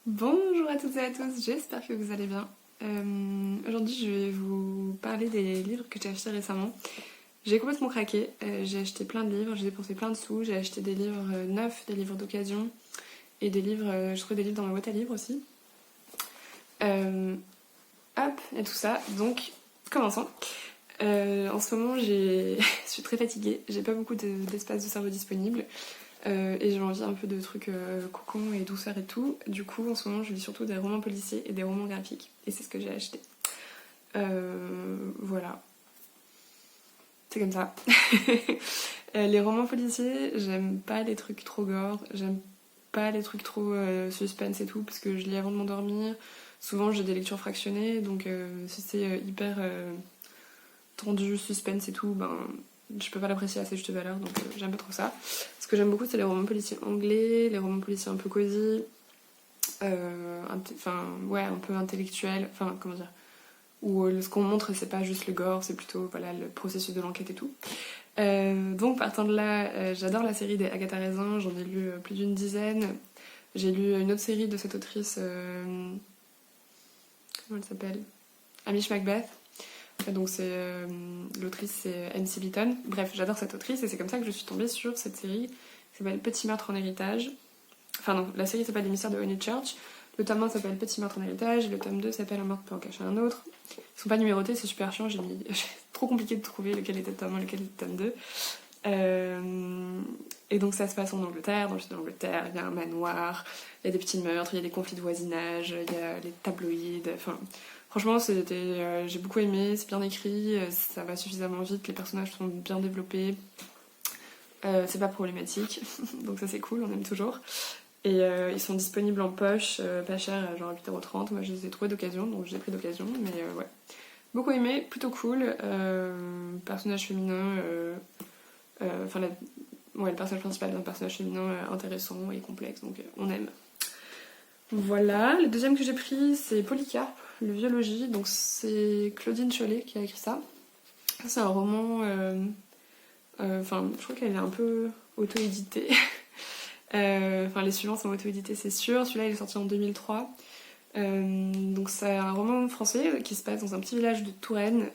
Bonjour à toutes et à tous, j'espère que vous allez bien. Aujourd'hui je vais vous parler des livres que j'ai achetés récemment. J'ai complètement craqué, j'ai acheté plein de livres, j'ai dépensé plein de sous, j'ai acheté des livres neufs, des livres d'occasion et des livres, je trouve des livres dans ma boîte à livres aussi. Hop, et tout ça, donc commençons. En ce moment je suis très fatiguée, j'ai pas beaucoup d'espace de cerveau disponible. Et j'ai envie un peu de trucs cocon et douceur et tout. Du coup, en ce moment, je lis surtout des romans policiers et des romans graphiques. Et c'est ce que j'ai acheté. Voilà. C'est comme ça. Les romans policiers, j'aime pas les trucs trop gore. J'aime pas les trucs trop suspense et tout, parce que je lis avant de m'endormir. Souvent, j'ai des lectures fractionnées, donc si c'est hyper tendu, suspense et tout, ben je peux pas l'apprécier à sa juste valeur, donc j'aime pas trop ça. Ce que j'aime beaucoup, c'est les romans policiers anglais, les romans policiers un peu cosy, ouais, un peu intellectuels, enfin, comment dire, où ce qu'on montre, c'est pas juste le gore, c'est plutôt voilà, le processus de l'enquête et tout. Donc, partant de là, j'adore la série des Agatha Raisin, j'en ai lu plus d'une dizaine. J'ai lu une autre série de cette autrice, comment elle s'appelle, Amish Macbeth. Donc l'autrice c'est MC Beaton. Bref, j'adore cette autrice et c'est comme ça que je suis tombée sur cette série qui s'appelle Petit meurtre en héritage. Enfin non, la série s'appelle Les mystères de Honeychurch. Le tome 1 s'appelle Petit meurtre en héritage et le tome 2 s'appelle Un meurtre peut en cacher un autre. Ils sont pas numérotés, c'est super chiant, c'est trop compliqué de trouver lequel était le tome 1, lequel était le tome 2. Et donc ça se passe en Angleterre, dans le sud de l'Angleterre, il y a un manoir, il y a des petits meurtres, il y a des conflits de voisinage, il y a les tabloïds, enfin... Franchement, j'ai beaucoup aimé, c'est bien écrit, ça va suffisamment vite, les personnages sont bien développés, c'est pas problématique, donc ça c'est cool, on aime toujours. Et ils sont disponibles en poche, pas cher, genre 8,30€. Moi je les ai trouvés d'occasion, donc je les ai pris d'occasion, mais ouais. Beaucoup aimé, plutôt cool, personnage féminin, enfin ouais, le personnage principal est un personnage féminin intéressant et complexe, donc on aime. Voilà, le deuxième que j'ai pris c'est Polycarpe, le vieux logis, donc c'est Claudine Chollet qui a écrit ça. C'est un roman, enfin je crois qu'elle est un peu auto-éditée. Enfin les suivants sont auto-édités c'est sûr, celui-là il est sorti en 2003. Donc c'est un roman français qui se passe dans un petit village de Touraine,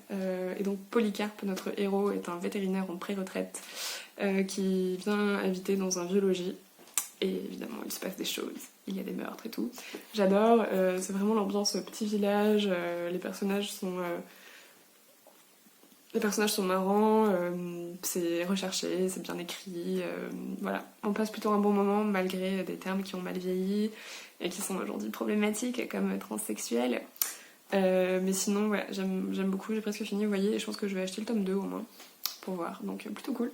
et donc Polycarpe, notre héros, est un vétérinaire en pré-retraite qui vient habiter dans un vieux logis. Et évidemment, il se passe des choses, il y a des meurtres et tout. J'adore, c'est vraiment l'ambiance petit village, les personnages sont marrants, c'est recherché, c'est bien écrit, voilà. On passe plutôt un bon moment malgré des termes qui ont mal vieilli et qui sont aujourd'hui problématiques comme transsexuel. Mais sinon, ouais, j'aime beaucoup, j'ai presque fini, vous voyez, et je pense que je vais acheter le tome 2 au moins, pour voir, donc plutôt cool.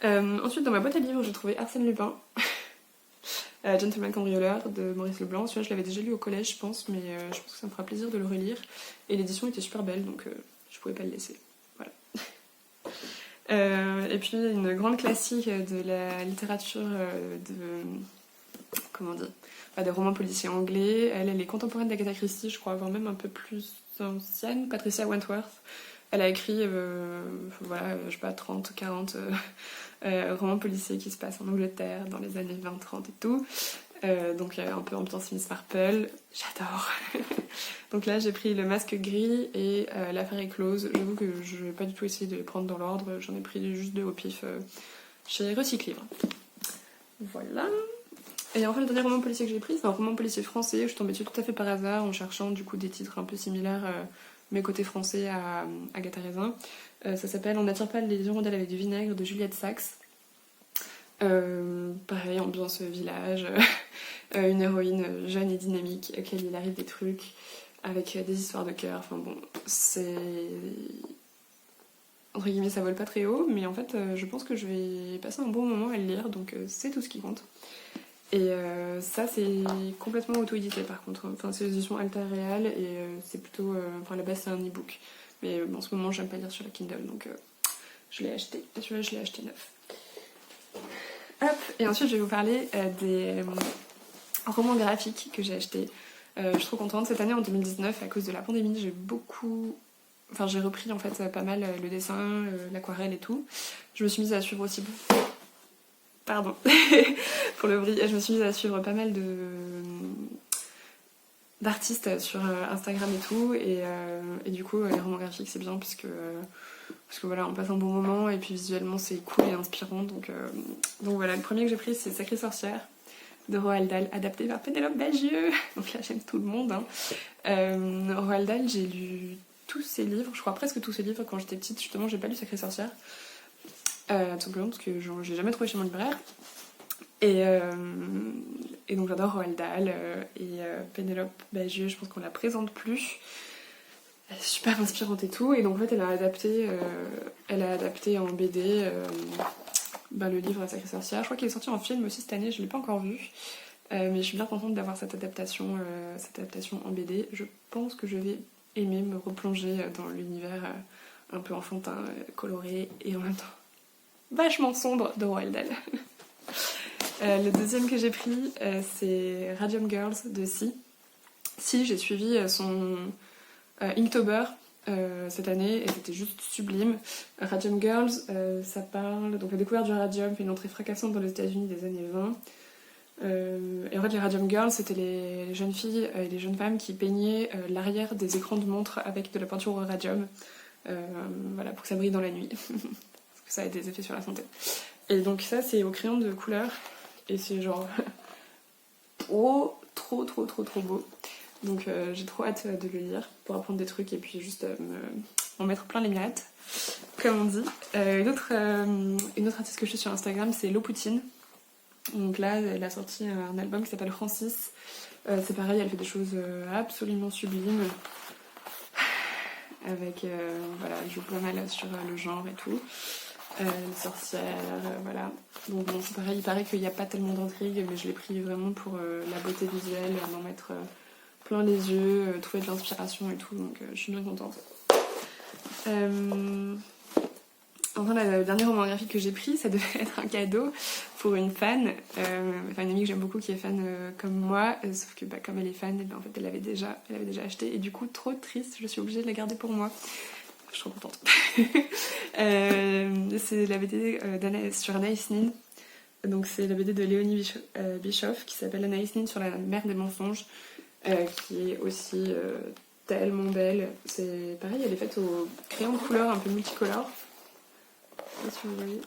Ensuite, dans ma boîte à livres, j'ai trouvé Arsène Lupin, Gentleman cambrioleur de Maurice Leblanc. Celui-là, je l'avais déjà lu au collège, je pense, mais je pense que ça me fera plaisir de le relire. Et l'édition était super belle, donc je pouvais pas le laisser. Voilà. Et puis, une grande classique de la littérature comment dire, des romans policiers anglais. Elle est contemporaine d'Agatha Christie, je crois, voire même un peu plus ancienne, Patricia Wentworth. Elle a écrit, voilà, je sais pas, 30, 40 romans policiers qui se passent en Angleterre dans les années 20-30 et tout. Donc un peu ambiance Miss Marple, j'adore. Donc là j'ai pris Le Masque Gris et L'Affaire est close. J'avoue que je vais pas du tout essayer de les prendre dans l'ordre, j'en ai pris juste 2 au pif chez Recyclivre. Voilà. Et enfin le dernier roman policier que j'ai pris, c'est un roman policier français. Je suis tombée dessus tout à fait par hasard en cherchant du coup des titres un peu similaires, mais côté français à Agatha Raisin. Ça s'appelle On n'attire pas les hirondelles avec du vinaigre de Juliette Sachs. Pareil, ambiance village, une héroïne jeune et dynamique à laquelle il arrive des trucs avec des histoires de cœur. Enfin bon, c'est... Entre guillemets, ça vole pas très haut, mais en fait, je pense que je vais passer un bon moment à le lire, donc c'est tout ce qui compte. Et ça, c'est complètement auto-édité par contre. Enfin, c'est l'édition Alta Real et c'est plutôt... Enfin, à la base, c'est un e-book. Mais en ce moment, j'aime pas lire sur la Kindle, donc je l'ai acheté. Et celui-là, je l'ai acheté neuf. Hop, et ensuite je vais vous parler des romans graphiques que j'ai achetés. Je suis trop contente. Cette année en 2019, à cause de la pandémie, j'ai repris en fait pas mal le dessin, l'aquarelle et tout. Je me suis mise à suivre aussi... Pardon pour le bruit. Je me suis mise à suivre pas mal de d'artistes sur Instagram et tout, et du coup les romans graphiques c'est bien parce que voilà, on passe un bon moment et puis visuellement c'est cool et inspirant, donc voilà, le premier que j'ai pris c'est Sacrée sorcière de Roald Dahl, adapté par Pénélope Bagieux. Donc là j'aime tout le monde, hein. Roald Dahl, j'ai lu tous ses livres, je crois presque tous ses livres quand j'étais petite. Justement j'ai pas lu Sacrée sorcière, tout simplement parce que j'ai jamais trouvé chez mon libraire. Et donc j'adore Roald Dahl, et Pénélope Bagieux, je pense qu'on la présente plus. Elle est super inspirante et tout, et donc en fait elle a adapté en BD le livre La Sacrée sorcière. Je crois qu'il est sorti en film aussi cette année, je l'ai pas encore vu, mais je suis bien contente d'avoir cette adaptation en BD. Je pense que je vais aimer me replonger dans l'univers un peu enfantin, coloré et en même temps vachement sombre de Roald Dahl. Le deuxième que j'ai pris, c'est Radium Girls de Si. Si, j'ai suivi son Inktober cette année et c'était juste sublime. Radium Girls, ça parle donc la découverte du radium fait une entrée fracassante dans les États-Unis des années 20. Et en fait, les Radium Girls, c'était les jeunes filles et les jeunes femmes qui peignaient l'arrière des écrans de montre avec de la peinture au radium, voilà, pour que ça brille dans la nuit, parce que ça a des effets sur la santé. Et donc ça, c'est au crayon de couleur. Et c'est genre trop beau. Donc j'ai trop hâte de le lire pour apprendre des trucs et puis juste m'en mettre plein les mirettes, comme on dit. Une autre artiste que je suis sur Instagram, c'est Lopoutine. Donc là, elle a sorti un album qui s'appelle Francis. C'est pareil, elle fait des choses absolument sublimes. Avec, voilà, elle joue pas mal sur le genre et tout. Les sorcières, voilà. Donc bon, c'est pareil, il paraît qu'il n'y a pas tellement d'intrigue, mais je l'ai pris vraiment pour la beauté visuelle, m'en mettre plein les yeux, trouver de l'inspiration et tout, donc je suis bien contente. Enfin, le dernier roman graphique que j'ai pris, ça devait être un cadeau pour une fan, une amie que j'aime beaucoup qui est fan comme moi, sauf que comme elle est fan, en fait elle l'avait déjà acheté, et du coup trop triste, je suis obligée de la garder pour moi. Je suis trop contente. C'est la BD sur Anaïs Nin. Donc c'est la BD de Léonie Bischoff qui s'appelle Anaïs Nin sur la mer des mensonges, qui est aussi tellement belle. C'est pareil, elle est faite au crayon de couleur un peu multicolore. Je sais pas si vous voyez.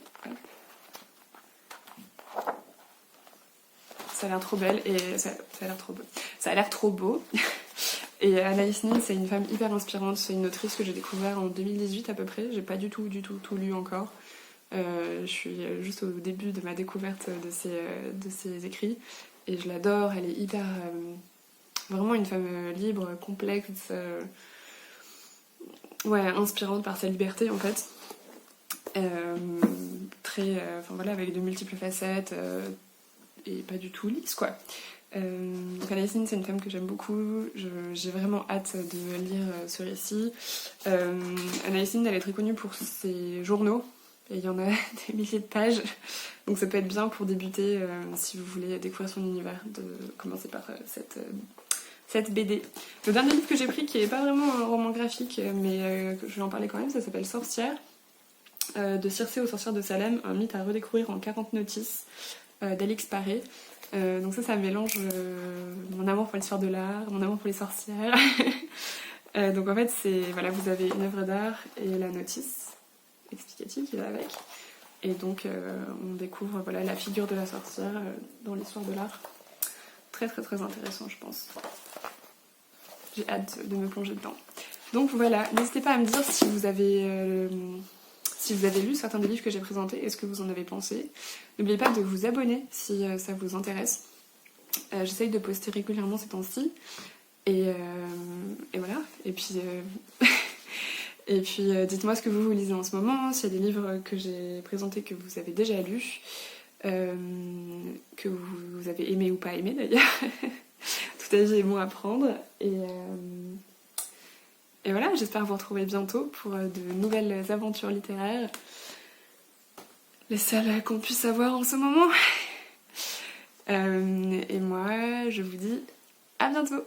Ça a l'air trop belle et ça a l'air trop beau. Ça a l'air trop beau. Et Anaïs Nin, c'est une femme hyper inspirante. C'est une autrice que j'ai découvert en 2018 à peu près. J'ai pas du tout tout lu encore. Je suis juste au début de ma découverte de ses écrits. Et je l'adore. Elle est hyper... vraiment une femme libre, complexe. Inspirante par sa liberté en fait. Avec de multiples facettes. Et pas du tout lisse quoi. Donc Anaïs Nin, c'est une femme que j'aime beaucoup, j'ai vraiment hâte de lire ce récit. Anaïs Nin, elle est très connue pour ses journaux, et il y en a des milliers de pages, donc ça peut être bien pour débuter si vous voulez découvrir son univers, de commencer par cette BD. Le dernier livre que j'ai pris, qui n'est pas vraiment un roman graphique, mais je vais en parler quand même, ça s'appelle Sorcière, de Circé aux sorcières de Salem, un mythe à redécouvrir en 40 notices, d'Alix Paré. Donc ça mélange mon amour pour l'histoire de l'art, mon amour pour les sorcières. Donc en fait, vous avez une œuvre d'art et la notice explicative qui va avec. Et donc on découvre la figure de la sorcière dans l'histoire de l'art. Très intéressant, je pense. J'ai hâte de me plonger dedans. Donc voilà, n'hésitez pas à me dire si vous avez lu certains des livres que j'ai présentés, est-ce que vous en avez pensé. N'oubliez pas de vous abonner si ça vous intéresse. J'essaye de poster régulièrement ces temps-ci. Et voilà. Et puis, dites-moi ce que vous lisez en ce moment, s'il y a des livres que j'ai présentés que vous avez déjà lus, que vous avez aimé ou pas aimé d'ailleurs. Tout âge est bon à prendre. Et voilà, j'espère vous retrouver bientôt pour de nouvelles aventures littéraires. Les seules qu'on puisse avoir en ce moment. Et moi, je vous dis à bientôt.